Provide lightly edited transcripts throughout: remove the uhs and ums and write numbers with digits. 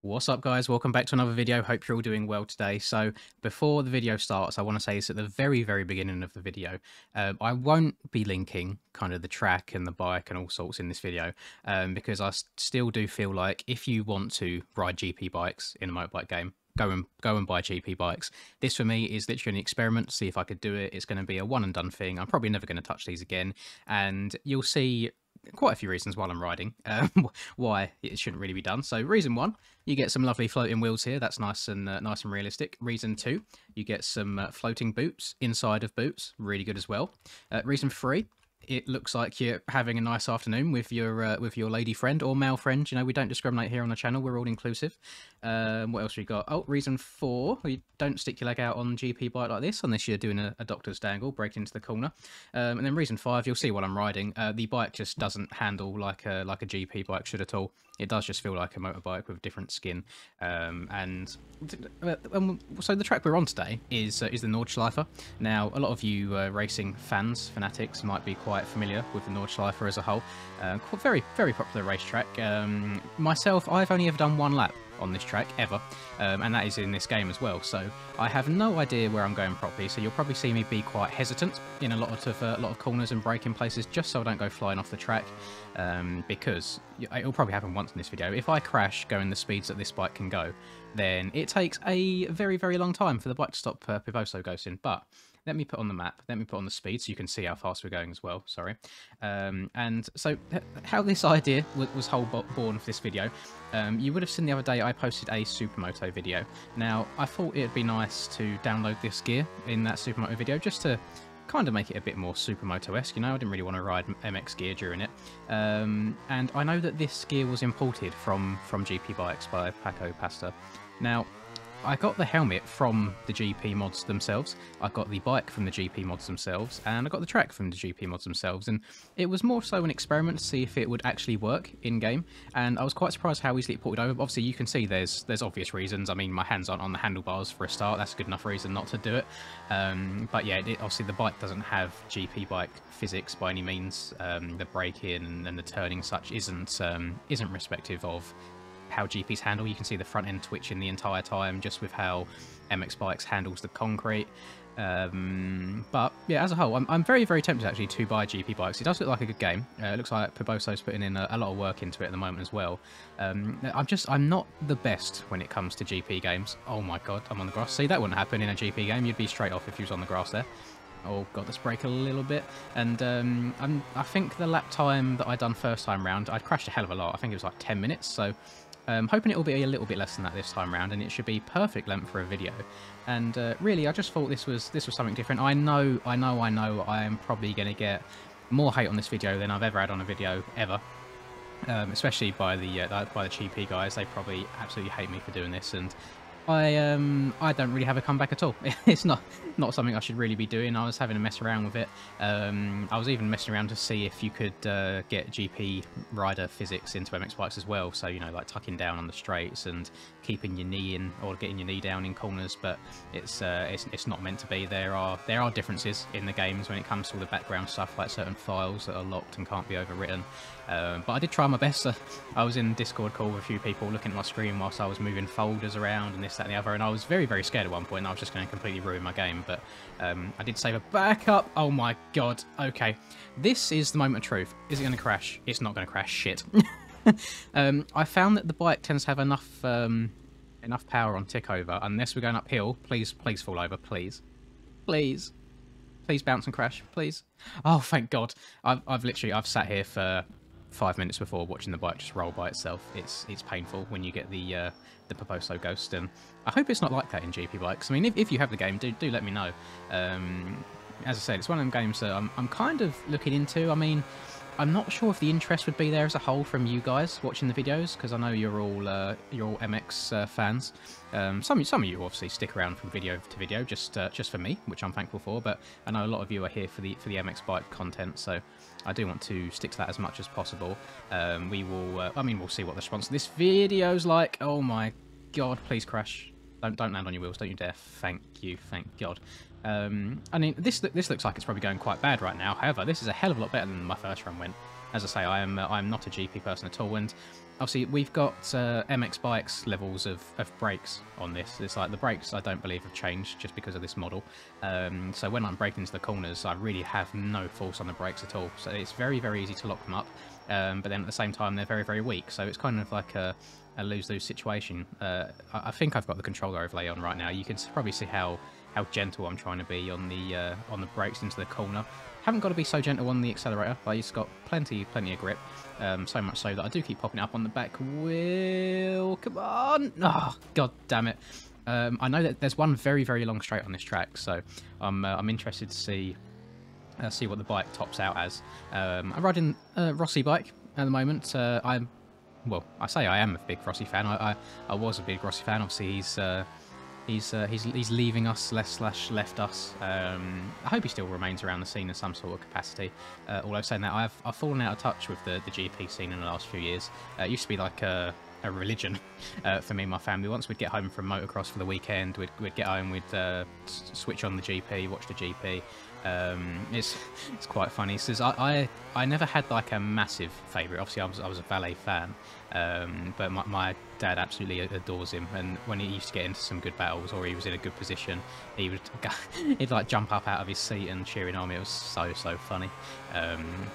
What's up, guys? Welcome back to another video. Hope you're all doing well today. So before the video starts, I want to say this at the very beginning of the video. I won't be linking kind of the track and the bike and all sorts in this video because still do feel like if you want to ride GP bikes in a motorbike game, go and buy GP bikes. This for me is literally an experiment to see if I could do it. It's going to be a one and done thing. I'm probably never going to touch these again, and you'll see quite a few reasons while I'm riding why it shouldn't really be done. So reason one, you get some lovely floating wheels here. That's nice and realistic. Reason two, you get some floating boots inside of boots. Really good as well. Reason three, it looks like you're having a nice afternoon with your lady friend or male friend. You know, we don't discriminate here on the channel. We're all inclusive. What else we got? Oh, reason four, you don't stick your leg out on GP bike like this unless you're doing a doctor's dangle, break into the corner. And then reason five, you'll see while I'm riding, the bike just doesn't handle like a GP bike should at all. It does just feel like a motorbike with different skin. So the track we're on today is the Nordschleife. Now, a lot of you racing fans, fanatics, might be quite familiar with the Nordschleife as a whole. Very popular racetrack. Myself, I've only ever done one lap on this track ever, and that is in this game as well. So I have no idea where I'm going properly. So you'll probably see me be quite hesitant in a lot of corners and braking places, just so I don't go flying off the track. Because it'll probably happen once in this video. If I crash going the speeds that this bike can go, then it takes a very long time for the bike to stop Pivoso ghosting. But let me put on the map, let me put on the speed so you can see how fast we're going as well, sorry. And so how this idea was born for this video, you would have seen the other day I posted a Supermoto video. Now, I thought it'd be nice to download this gear in that Supermoto video just to kind of make it a bit more Supermoto-esque, you know. I didn't really want to ride MX gear during it. And I know that this gear was imported from GP Bikes by Paco Pasta. Now, I got the helmet from the GP mods themselves, I got the bike from the GP mods themselves, and I got the track from the GP mods themselves, and it was more so an experiment to see if it would actually work in-game, and I was quite surprised how easily it ported over. Obviously, you can see there's obvious reasons. I mean, my hands aren't on the handlebars for a start, that's a good enough reason not to do it. But yeah, obviously the bike doesn't have GP bike physics by any means. The braking and the turning such isn't respective of how GPs handle. You can see the front end twitching the entire time just with how MX Bikes handles the concrete. But yeah, as a whole, I'm very tempted actually to buy GP Bikes. It does look like a good game. It looks like Pivoso's putting in a lot of work into it at the moment as well. I'm not the best when it comes to GP games. Oh my god, I'm on the grass. See, that wouldn't happen in a GP game. You'd be straight off if you was on the grass there. Oh god, let's brake a little bit. And I think the lap time that I done first time round, I'd crashed a hell of a lot. I think it was like 10 minutes, so hoping it will be a little bit less than that this time round, and it should be perfect length for a video. And really, I just thought this was something different. I know I am probably going to get more hate on this video than I've ever had on a video ever, especially by the GP guys. They probably absolutely hate me for doing this, and I don't really have a comeback at all. It's not something I should really be doing. I was having a mess around with it. I was even messing around to see if you could get GP rider physics into MX Bikes as well. So, you know, like tucking down on the straights and keeping your knee in or getting your knee down in corners. But it's not meant to be. There are differences in the games when it comes to all the background stuff, like certain files that are locked and can't be overwritten. But I did try my best. I was in Discord call with a few people looking at my screen whilst I was moving folders around and this, that and the other, and I was very scared at one point. I was just going to completely ruin my game, but I did save a backup. Oh my god. Okay, this is the moment of truth. Is it going to crash? It's not going to crash. Shit. I found that the bike tends to have enough power on tick over. Unless we're going uphill, please fall over, please bounce and crash, please. Oh, thank god. I've sat here for 5 minutes before watching the bike just roll by itself. It's painful when you get the Pivoso ghost, and I hope it's not like that in GP Bikes. I mean, if you have the game, do let me know. As I said, it's one of them games that I'm kind of looking into. I mean, I'm not sure if the interest would be there as a whole from you guys watching the videos, because I know you're all MX fans. Some of you obviously stick around from video to video just for me, which I'm thankful for. But I know a lot of you are here for the MX bike content, so I do want to stick to that as much as possible. We will. I mean, we'll see what the response to this video's like. Oh my god! Please crash. Don't land on your wheels. Don't you dare. Thank you. Thank god. I mean, this looks like it's probably going quite bad right now. However, this is a hell of a lot better than my first run went. as I say, I'm not a GP person at all, and obviously we've got MX Bikes levels of brakes on this. It's like the brakes I don't believe have changed just because of this model. So when I'm braking into the corners, I really have no force on the brakes at all. So it's very, very easy to lock them up. But then at the same time, they're very, very weak. So it's kind of like a lose-lose situation. I think I've got the controller overlay on right now. You can probably see how gentle I'm trying to be on the brakes into the corner. Haven't got to be so gentle on the accelerator, but it's got plenty of grip. So much so that I do keep popping up on the back wheel. Come on! Oh, god damn it! I know that there's one very, very long straight on this track, so I'm interested to see what the bike tops out as. I'm riding a Rossi bike at the moment. Well, I say I am a big Rossi fan. I was a big Rossi fan. Obviously, he's leaving us, left us. I hope he still remains around the scene in some sort of capacity. Although saying that, I've fallen out of touch with the GP scene in the last few years. It used to be like a religion for me and my family. Once we'd get home from motocross for the weekend, we'd get home, we'd switch on the GP, watch the GP. It's quite funny because I never had like a massive favourite. Obviously, I was a Valet fan, but my dad absolutely adores him. And when he used to get into some good battles or he was in a good position, he'd like jump up out of his seat and cheering on me. It was so funny.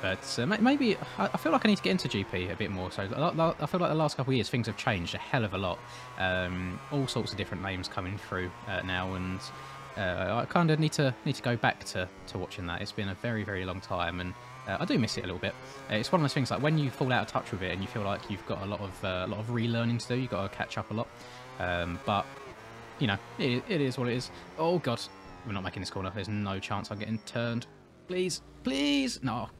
But maybe I feel like I need to get into GP a bit more. So I feel like the last couple of years things have changed a hell of a lot. All sorts of different names coming through now, and I kind of need to go back to watching that. It's been a very, very long time, and I do miss it a little bit. It's one of those things like when you fall out of touch with it and you feel like you've got a lot of relearning to do. You've got to catch up a lot, but you know, it is what it is. Oh god, we're not making this corner. There's no chance I'm getting turned. Please, no.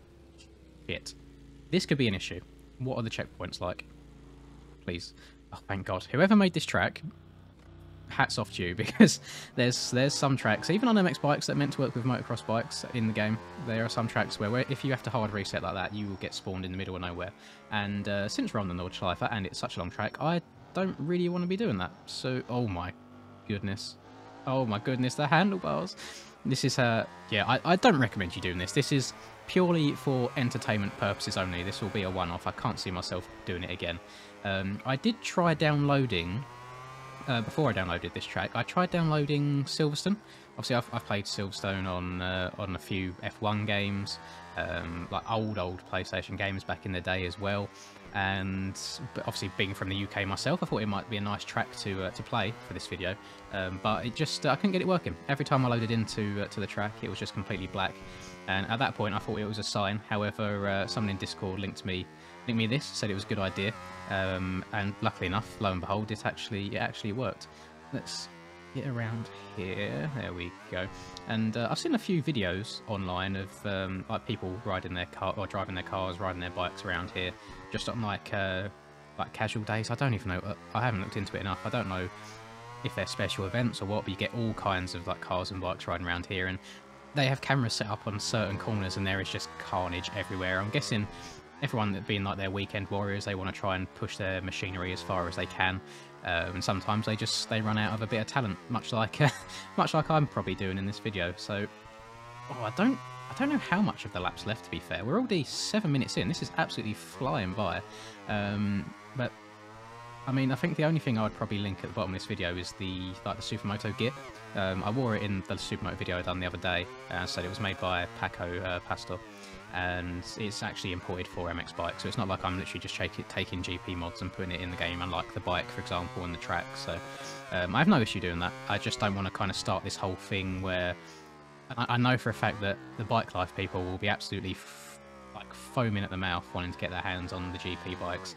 Shit. This could be an issue. What are the checkpoints like? Please. Oh, thank God. Whoever made this track, hats off to you, because there's some tracks, even on MX bikes that are meant to work with motocross bikes in the game, there are some tracks where if you have to hard reset like that, you will get spawned in the middle of nowhere. And since we're on the Nordschleife and it's such a long track, I don't really want to be doing that. So, oh my goodness, the handlebars. This is yeah, I don't recommend you doing this. This is purely for entertainment purposes only. This will be a one-off. I can't see myself doing it again. I did try downloading before I downloaded this track, I tried downloading Silverstone. Obviously, I've played Silverstone on a few F1 games, like old PlayStation games back in the day as well. And but obviously, being from the UK myself, I thought it might be a nice track to play for this video. But it just I couldn't get it working. Every time I loaded into to the track, it was just completely black. And at that point, I thought it was a sign. However, someone in Discord linked me this, said it was a good idea, and luckily enough, lo and behold, it actually worked. Let's get around here. There we go. And I've seen a few videos online of like people riding their car or driving their cars, riding their bikes around here, just on like casual days. I don't even know. I haven't looked into it enough. I don't know if they're special events or what, but you get all kinds of like cars and bikes riding around here, and they have cameras set up on certain corners, and there is just carnage everywhere. I'm guessing everyone that being like their weekend warriors, they want to try and push their machinery as far as they can, and sometimes they run out of a bit of talent, much like I'm probably doing in this video. So, I don't know how much of the lap's left, to be fair. We're already 7 minutes in. This is absolutely flying by. But I mean, I think the only thing I would probably link at the bottom of this video is the Supermoto gear. I wore it in the Supermoto video I done the other day, and said it was made by Paco Pastor, and it's actually imported for MX bikes, so it's not like I'm literally just taking GP mods and putting it in the game, unlike the bike, for example, and the track. So I have no issue doing that. I just don't want to kind of start this whole thing where I know for a fact that the bike life people will be absolutely like foaming at the mouth wanting to get their hands on the GP bikes,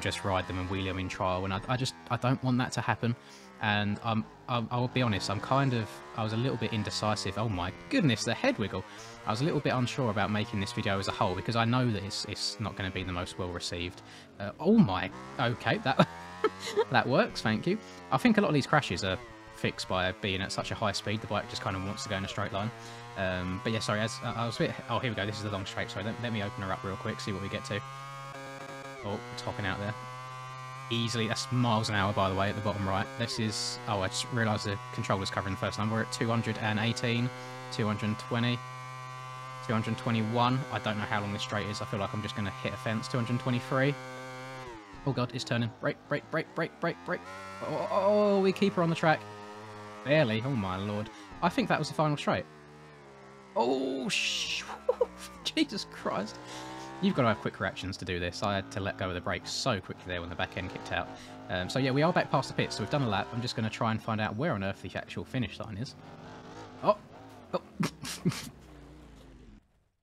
just ride them and wheel them in trial, and I don't want that to happen. And I'll be honest, I was a little bit indecisive. Oh my goodness, the head wiggle. I was a little bit unsure about making this video as a whole, because I know that it's not going to be the most well received. Oh my, okay, that that works, thank you. I think a lot of these crashes are fixed by being at such a high speed, the bike just kind of wants to go in a straight line. But yeah, sorry, as I was a bit... Oh, here we go, this is the long straight, sorry, let me open her up real quick, see what we get to. Oh, topping out there. Easily, that's miles an hour, by the way, at the bottom right. This is... Oh, I just realised the controller's covering the first number. We're at 218, 220, 221. I don't know how long this straight is. I feel like I'm just going to hit a fence. 223. Oh god, it's turning. Brake, brake, brake, brake, brake, brake. Oh, we keep her on the track. Barely. Oh my lord. I think that was the final straight. Oh, Jesus Christ. You've got to have quick reactions to do this. I had to let go of the brakes so quickly there when the back end kicked out. So yeah, we are back past the pits, so we've done a lap. I'm just going to try and find out where on earth the actual finish line is. Oh. Oh.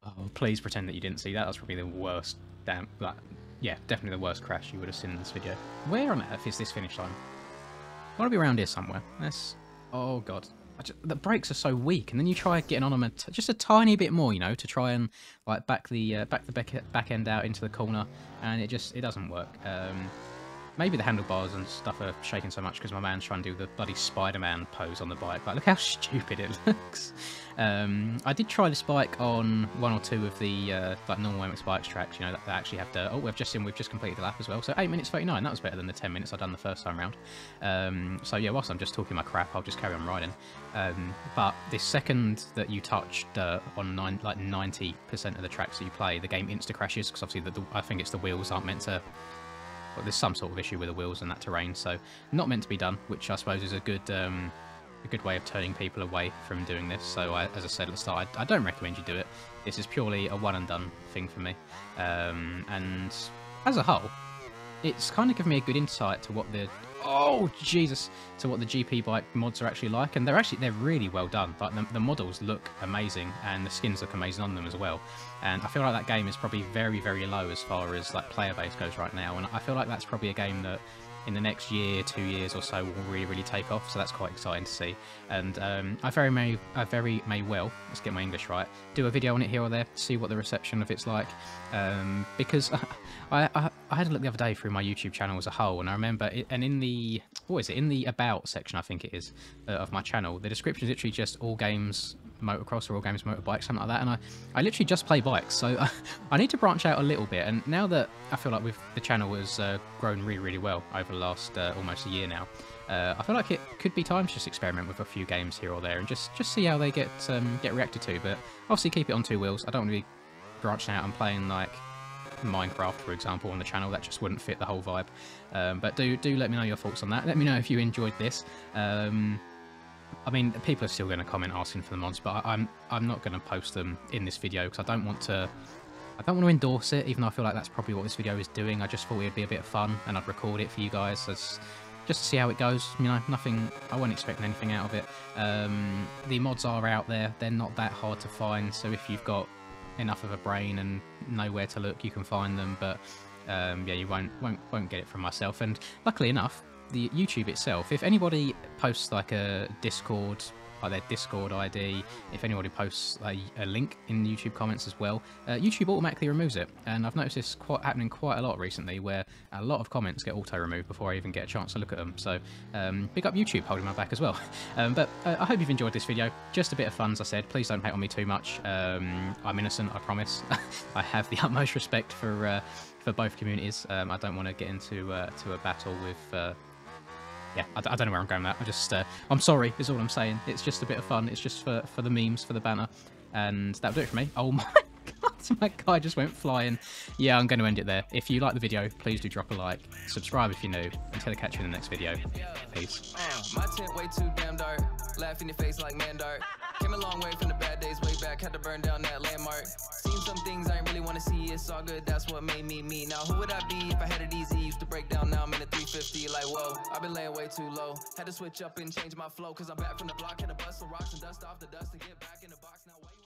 Oh, please pretend that you didn't see that. That's probably the worst damn... Like, yeah, definitely the worst crash you would have seen in this video. Where on earth is this finish line? I want to be around here somewhere. That's... Oh, God. The brakes are so weak, and then you try getting on them just a tiny bit more, you know, to try and like back the back end out into the corner, and it doesn't work. Maybe the handlebars and stuff are shaking so much because my man's trying to do the bloody Spider-Man pose on the bike. Like, look how stupid it looks. I did try this bike on one or two of the like normal MX Bikes tracks, you know, that actually have to... Oh, we've just completed the lap as well. So 8 minutes 39, that was better than the 10 minutes I'd done the first time round. So yeah, whilst I'm just talking my crap, I'll just carry on riding. But the second that you touch dirt on like 90% of the tracks that you play, the game insta crashes, because obviously I think it's the wheels aren't meant to... Well, there's some sort of issue with the wheels and that terrain, so not meant to be done, which I suppose is a good way of turning people away from doing this. So as I said at the start, I don't recommend you do it. This is purely a one and done thing for me. And as a whole, it's kind of given me a good insight to what the... Oh, Jesus! To what the GP bike mods are actually like, and they're really well done. Like the models look amazing, and the skins look amazing on them as well. And I feel like that game is probably very, very low as far as like player base goes right now. And I feel like that's probably a game that in the next year, 2 years or so will really, really take off. So that's quite exciting to see. And I very may well, let's get my English right, do a video on it here or there, see what the reception of it's like. Because I had a look the other day through my YouTube channel as a whole, and I remember it, and in the, what is it, in the about section I think it is, of my channel, the description is literally just all games motocross or all games motorbike, something like that, and I literally just play bikes, so I need to branch out a little bit. And now that I feel like the channel has grown really, really well over the last almost a year now, I feel like it could be time to just experiment with a few games here or there and just see how they get reacted to. But obviously keep it on two wheels. I don't want to be branching out and playing like Minecraft, for example, on the channel. That just wouldn't fit the whole vibe. But do let me know your thoughts on that. Let me know if you enjoyed this. I mean, people are still going to comment asking for the mods, but I'm not going to post them in this video because I don't want to endorse it, even though I feel like that's probably what this video is doing. I just thought it would be a bit of fun, and I'd record it for you guys just to see how it goes. You know, nothing. I wasn't expecting anything out of it. The mods are out there. They're not that hard to find. So if you've got enough of a brain and know where to look, you can find them. But yeah, you won't get it from myself. And luckily enough, the YouTube itself, if anybody posts like a Discord, like their Discord ID, if anybody posts a link in YouTube comments as well, YouTube automatically removes it. And I've noticed this happening quite a lot recently, where a lot of comments get auto-removed before I even get a chance to look at them. So big up YouTube holding my back as well. But I hope you've enjoyed this video. Just a bit of fun, as I said. Please don't hate on me too much. I'm innocent, I promise. I have the utmost respect for both communities. I don't want to get into a battle with... Yeah, I don't know where I'm going with that. I'm sorry, is all I'm saying. It's just a bit of fun. It's just for the memes, for the banner. And that'll do it for me. Oh my god, my guy just went flying. Yeah, I'm going to end it there. If you like the video, please do drop a like. Subscribe if you're new. Until I catch you in the next video. Peace. My tent way too damn dark. Laugh in your face like man dark. Came a long way from the bad days way back. Had to burn down that landmark. Seen some things I ain't really want to see. It's all good, that's what made me me. Now who would I be if I had it easy? Used to break down, now I'm in a 350. Like whoa, I've been laying way too low. Had to switch up and change my flow, cause I'm back from the block. Had to bust some rocks and dust off the dust and get back in the box. Now why you